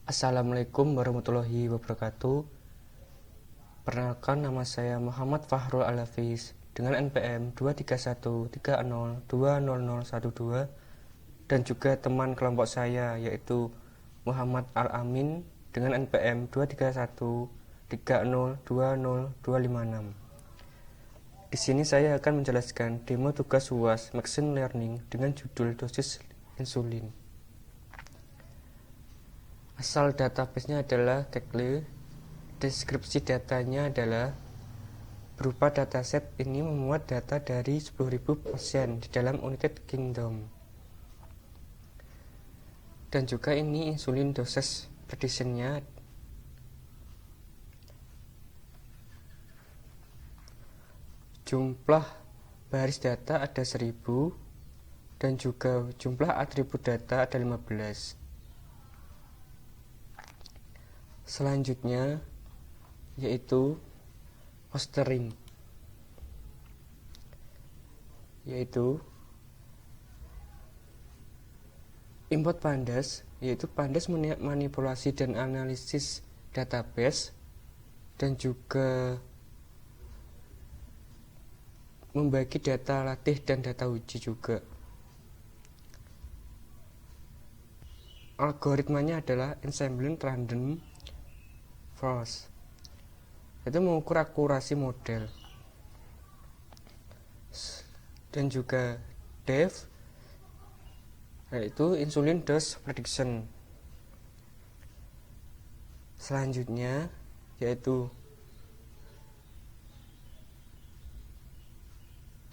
Assalamualaikum warahmatullahi wabarakatuh. Perkenalkan, nama saya Muhammad Fahrul Al-Hafiz dengan NPM 23130200012 dan juga teman kelompok saya yaitu Muhammad Al-Amin dengan NPM 23130200256. Di sini saya akan menjelaskan demo tugas UAS Machine Learning dengan judul dosis insulin. Asal database-nya adalah Kekle. Deskripsi datanya adalah berupa dataset ini memuat data dari 10.000 pasien di dalam United Kingdom. Dan juga ini insulin dosis prediction-nya. Jumlah baris data ada 1000 dan juga jumlah atribut data ada 15. Selanjutnya yaitu clustering, yaitu import pandas, yaitu pandas manipulasi dan analisis database dan juga membagi data latih dan data uji juga. Algoritmanya adalah ensemble random forest, itu mengukur akurasi model. Dan juga DEF, yaitu insulin dose prediction. Selanjutnya yaitu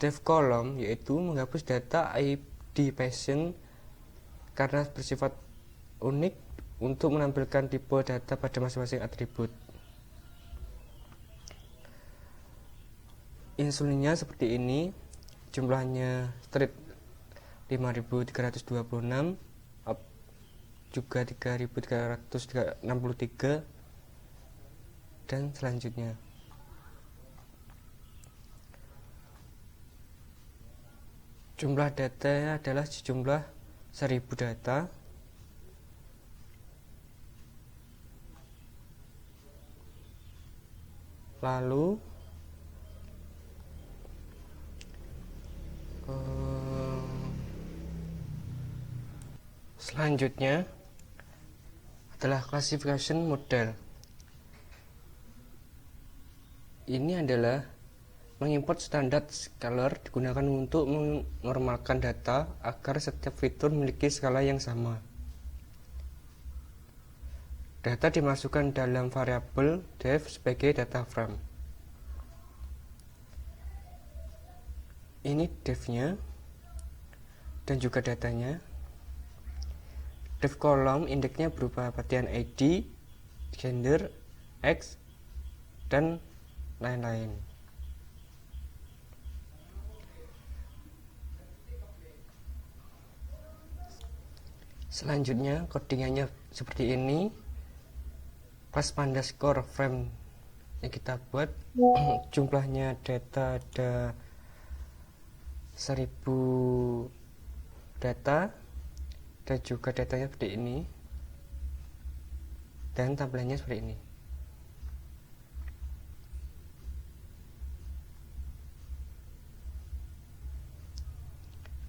DEF column, yaitu menghapus data ID patient karena bersifat unik untuk menampilkan tipe data pada masing-masing atribut. Insulinnya seperti ini, jumlahnya straight 5326, up juga 3363, dan selanjutnya. Jumlah data adalah sejumlah 1000 data. Lalu selanjutnya adalah classification model. Ini adalah mengimport standar scalar digunakan untuk menormalkan data agar setiap fitur memiliki skala yang sama. Data dimasukkan dalam variabel def sebagai data frame. Ini def-nya dan juga datanya. Def column indeksnya berupa bagian ID, gender, X, dan lain-lain. Selanjutnya codingannya seperti ini. Class pandas core frame yang kita buat, jumlahnya data ada 1000 data dan juga datanya seperti ini, dan tampilannya seperti ini.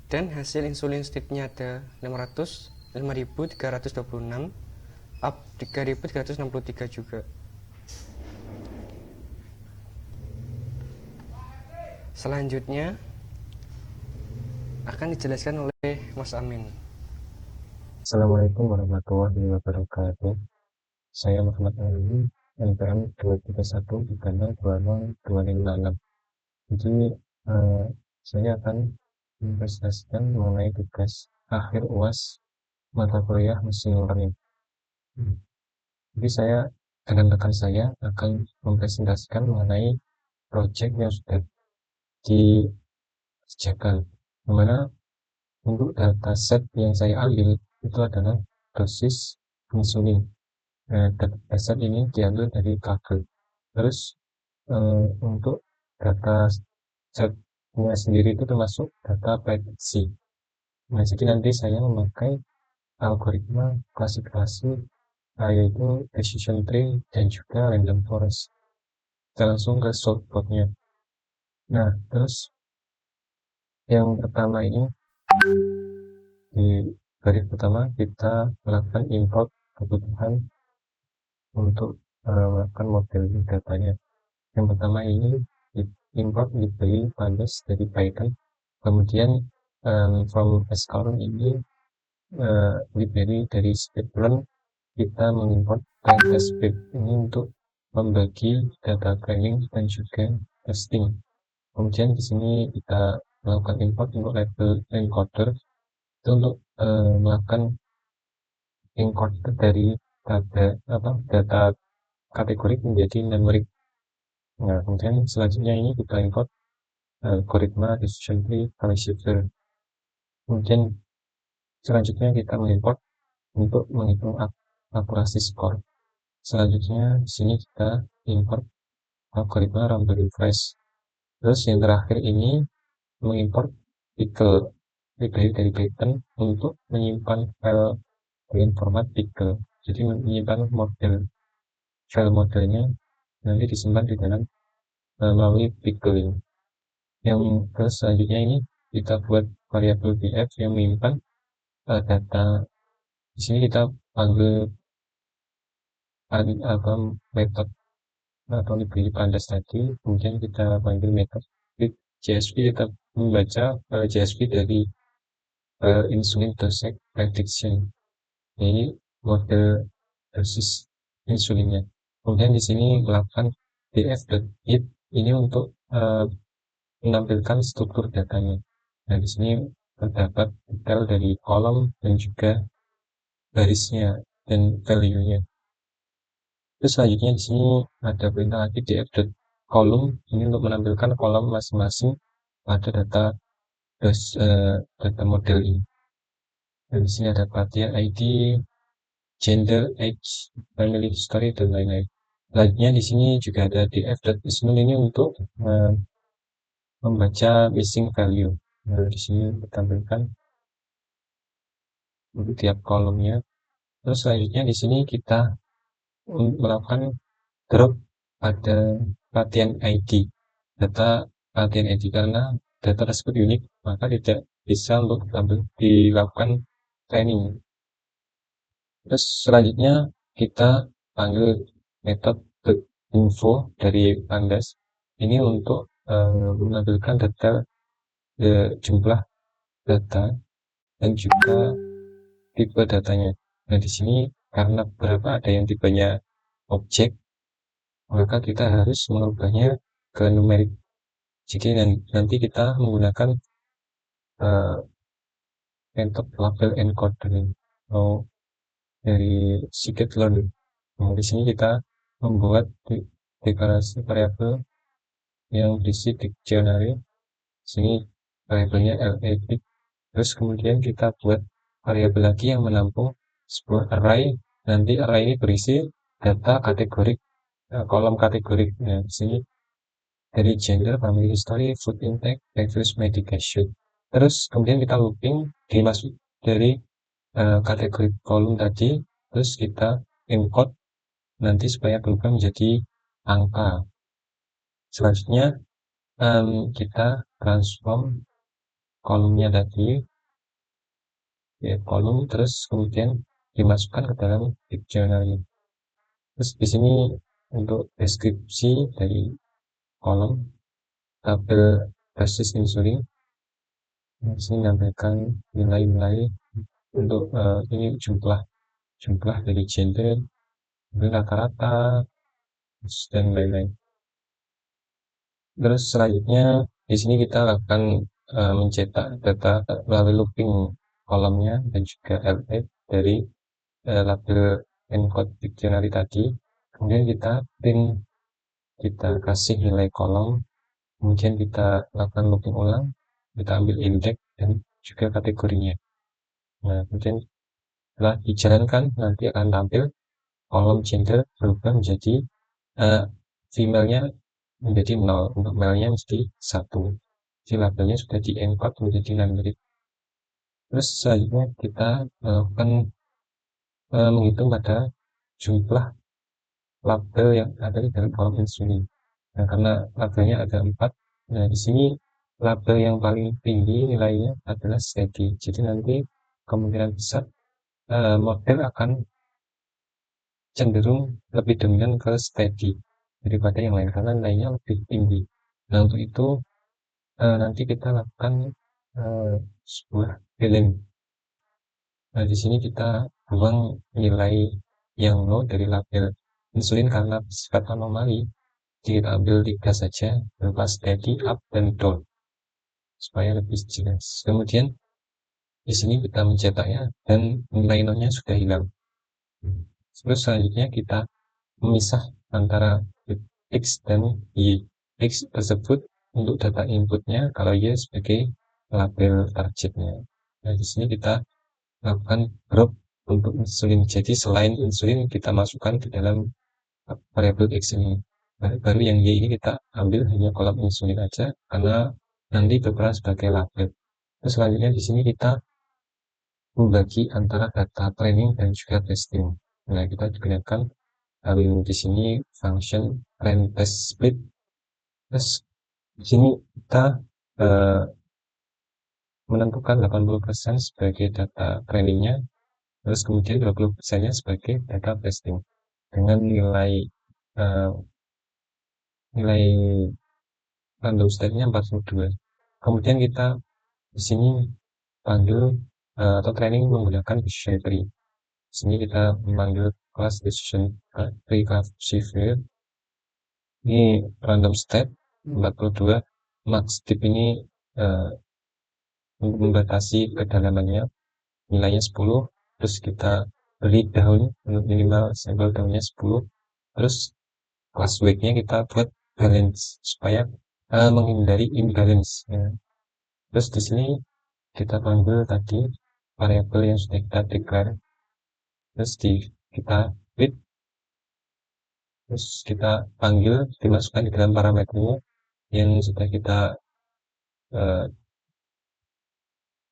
Dan hasil insulin state-nya ada 5326, up 3363 juga. Selanjutnya akan dijelaskan oleh Mas Amin. Assalamualaikum warahmatullahi wabarakatuh. Saya Muhammad Ali, NPM 231302056. Jadi saya akan mempresentasikan mengenai tugas akhir UAS mata kuliah Machine Learning. Jadi saya dengan rekan saya akan mempresentasikan mengenai proyek yang sudah dikerjakan, dimana untuk dataset yang saya ambil itu adalah dosis insulin. Dataset ini diambil dari Kaggle. Terus untuk data setnya sendiri itu termasuk data prediksi. Nah, jadi nanti saya memakai algoritma klasifikasi yaitu decision tree dan juga random forest. Kita langsung ke solveboardnya. Nah, terus yang pertama ini, di baris pertama kita melakukan import kebutuhan untuk melakukan modeling datanya. Yang pertama ini import library pandas dari Python. Kemudian from SQL ini library dari Speedrun kita mengimport test script ini untuk membagi data training dan juga testing. Kemudian di sini kita melakukan import untuk label encoder itu untuk melakukan encoder dari data kategorik menjadi numeric. Nah, kemudian selanjutnya ini kita import algoritma decision tree shifter. Kemudian selanjutnya kita mengimport untuk menghitung akurasi skor. Selanjutnya di sini kita import algoritma random refresh. Terus yang terakhir ini mengimport pickle library dari Python untuk menyimpan file dengan format pickle. Jadi menyimpan file modelnya nanti disimpan di dalam melalui pickling. Yang terus selanjutnya ini kita buat variabel df yang menyimpan data. Di sini kita panggil metode atau library pandas tadi, kemudian kita panggil metode JSP, kita membaca JSP dari insulin dose prediction. Ini model dosis insulinnya. Kemudian di sini melakukan df.it ini untuk menampilkan struktur datanya. Nah, di sini terdapat detail dari kolom dan juga barisnya dan value-nya. Terus selanjutnya di sini ada perintah lagi df.column ini untuk menampilkan kolom masing-masing pada data model ini. Dan di sini ada pelatihan ID, gender, age, family history, dan lain-lain. Selanjutnya di sini juga ada df.isnul ini untuk membaca missing value. Nah, di sini ditampilkan untuk tiap kolomnya. Terus selanjutnya di sini kita melakukan drop pada pelatihan ID, data pelatihan ID, karena data tersebut unik maka tidak bisa untuk dilakukan training. Terus selanjutnya kita panggil metode info dari pandas ini untuk menampilkan data jumlah data dan juga tipe datanya. Nah, di sini karena beberapa ada yang tipenya objek, maka kita harus mengubahnya ke numerik. Jadi nanti kita menggunakan metode label encoder atau dari scikit-learn. Nah, di sini kita membuat deklarasi variabel yang berisi dictionary. Sini variabelnya LAB. Terus kemudian kita buat variabel lagi yang menampung sebuah array. Nanti array ini berisi data kategorik, kolom kategorik. Nah, di sini dari gender, family history, food intake, previous medication. Terus kemudian kita looping dimasuk dari kategori kolom tadi, terus kita encode nanti supaya berubah menjadi angka. Selanjutnya kita transform kolomnya tadi ya kolom, terus kemudian dimasukkan ke dalam dictionary. Terus di sini untuk deskripsi dari kolom tabel basis insulin, di sini menyampaikan nilai-nilai untuk ini jumlah dari gender, rata-rata, dan lain-lain. Terus selanjutnya di sini kita akan mencetak data melalui looping kolomnya dan juga LF dari label encode dictionary tadi. Kemudian kita print, kita kasih nilai kolom, kemudian kita lakukan looping ulang, kita ambil index dan juga kategorinya. Nah, kemudian setelah dijalankan nanti akan tampil kolom gender berubah menjadi female-nya menjadi 0, untuk male-nya menjadi 1. Jadi labelnya sudah di encode menjadi numeric. Terus selanjutnya kita melakukan menghitung pada jumlah label yang ada di dalam kolom insulin. Nah, karena labelnya ada 4, nah di sini label yang paling tinggi nilainya adalah steady. Jadi nanti kemungkinan besar model akan cenderung lebih dominan ke steady daripada yang lain karena nilainya lebih tinggi. Nah, untuk itu nanti kita lakukan sebuah billing. Nah, di sini kita buang nilai yang low dari label insulin karena sifat anomali. Kita ambil 3 saja, berupa steady, up, dan down, supaya lebih jelas. Kemudian di sini kita mencetaknya dan nilai nolnya sudah hilang. Terus selanjutnya kita memisah antara X dan Y. X tersebut untuk data inputnya, kalau Y sebagai label targetnya. Nah, di sini kita lakukan group untuk insulin. Jadi selain insulin kita masukkan ke dalam variabel X ini. Baru yang Y ini kita ambil hanya kolom insulin aja karena nanti berperan sebagai label. Terus selanjutnya di sini kita membagi antara data training dan juga testing. Nah, kita gunakan di sini function train test split. Terus di sini kita menentukan 80% sebagai data trainingnya, terus kemudian 20%-nya sebagai data testing dengan nilai uh, nilai random state-nya 42. Kemudian kita di sini panggil atau training menggunakan decision tree. Di sini kita memanggil kelas decision tree classifier. Ini random state 42, max tip ini untuk membatasi kedalamannya nilainya 10, terus kita beri daun minimal sampel daunnya 10, terus class weight-nya kita buat balance supaya menghindari imbalance ya. Terus di sini kita panggil tadi variabel yang sudah kita declare, terus kita read, terus kita panggil dimasukkan di dalam parameternya yang sudah kita uh,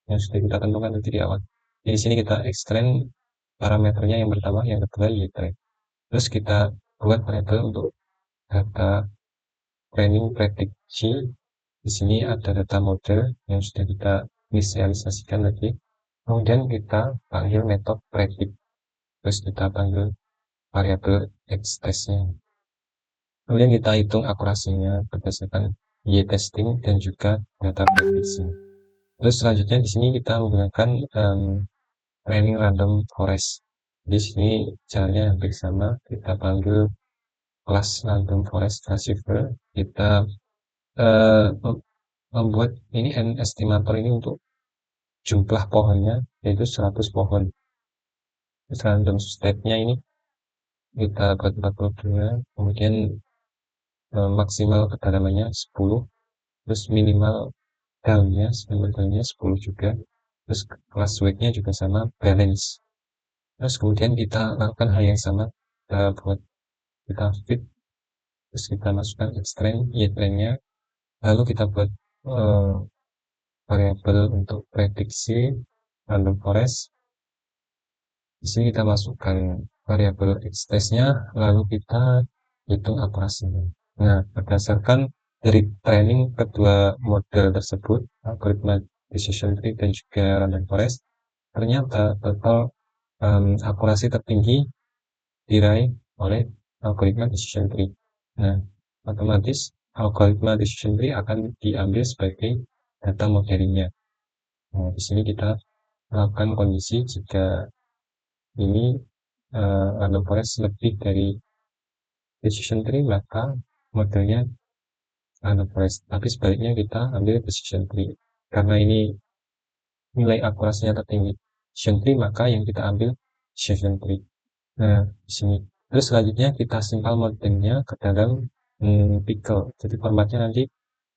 tentukan nanti di awal. Di sini kita extend parameternya yang pertama, yang kedua y-train. Terus kita buat variabel untuk data training prediksi. Di sini ada data model yang sudah kita inisialisasikan tadi. Kemudian kita panggil metode predict. Terus kita panggil variabel x-test-nya. Kemudian kita hitung akurasinya berdasarkan y-testing dan juga data prediksi. Terus selanjutnya di sini kita menggunakan training random forest. Di sini caranya hampir sama. Kita panggil kelas random forest classifier. Kita membuat ini n estimator ini untuk jumlah pohonnya, yaitu 100 pohon. Terus random state-nya ini kita buat 42, kemudian maksimal kedalamannya 10, terus minimal daunnya 10 juga, terus class weight-nya juga sama, balance. Terus kemudian kita lakukan hal yang sama, kita fit, terus kita masukkan extrain, y-train-nya, lalu kita buat variabel untuk prediksi random forest. Di sini kita masukkan variabel x-test-nya, lalu kita hitung akurasinya. Nah, berdasarkan dari training kedua model tersebut, algoritma decision tree dan juga random forest, ternyata total akurasi tertinggi diraih oleh algoritma decision tree. Nah, otomatis algoritma decision tree akan diambil sebagai data modelingnya. Nah, di sini kita melakukan kondisi jika ini random forest lebih dari decision tree, maka modelnya random forest. Tapi sebaliknya kita ambil decision tree. Karena ini nilai akurasinya tertinggi decision tree, maka yang kita ambil decision tree. Nah, di sini. Terus selanjutnya kita simpel modelnya ke dalam pickle. Jadi formatnya nanti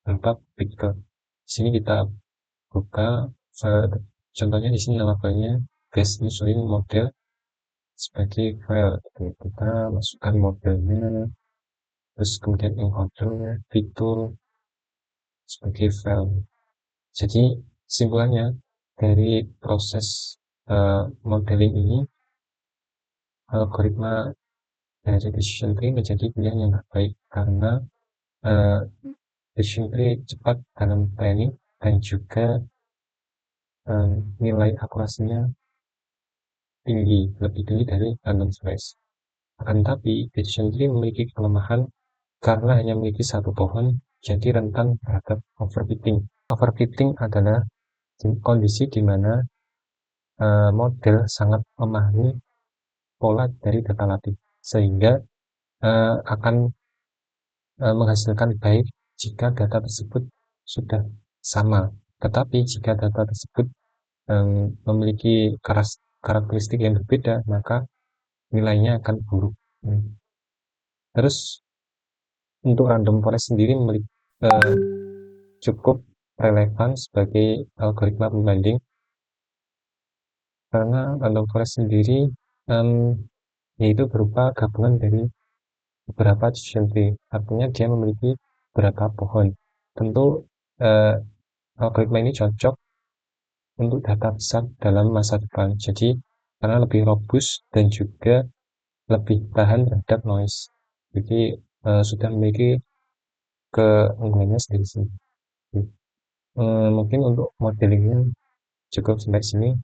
berupa pickle. Di sini kita buka contohnya di sini nama filenya base insulin model sebagai file. Kita masukkan modelnya, terus kemudian encoder fitur sebagai file. Jadi simpulannya dari proses modeling ini algoritma dari decision tree menjadi pilihan yang terbaik karena uh, decision tree cepat dalam planning dan juga nilai akurasinya tinggi, lebih tinggi dari random forest. Akan tetapi, decision tree memiliki kelemahan karena hanya memiliki satu pohon, jadi rentan terhadap overfitting. Overfitting adalah kondisi di mana model sangat memahami pola dari data latih, sehingga akan menghasilkan baik jika data tersebut sudah sama. Tetapi jika data tersebut memiliki karakteristik yang berbeda, maka nilainya akan buruk. Terus untuk random forest sendiri cukup relevan sebagai algoritma pembanding karena random forest sendiri yaitu berupa gabungan dari beberapa decision tree, artinya dia memiliki beberapa pohon. Tentu algoritma ini cocok untuk data besar dalam masa depan, jadi karena lebih robust dan juga lebih tahan terhadap noise, jadi sudah memiliki keunggulannya sendiri. Mungkin untuk modelingnya cukup sampai sini.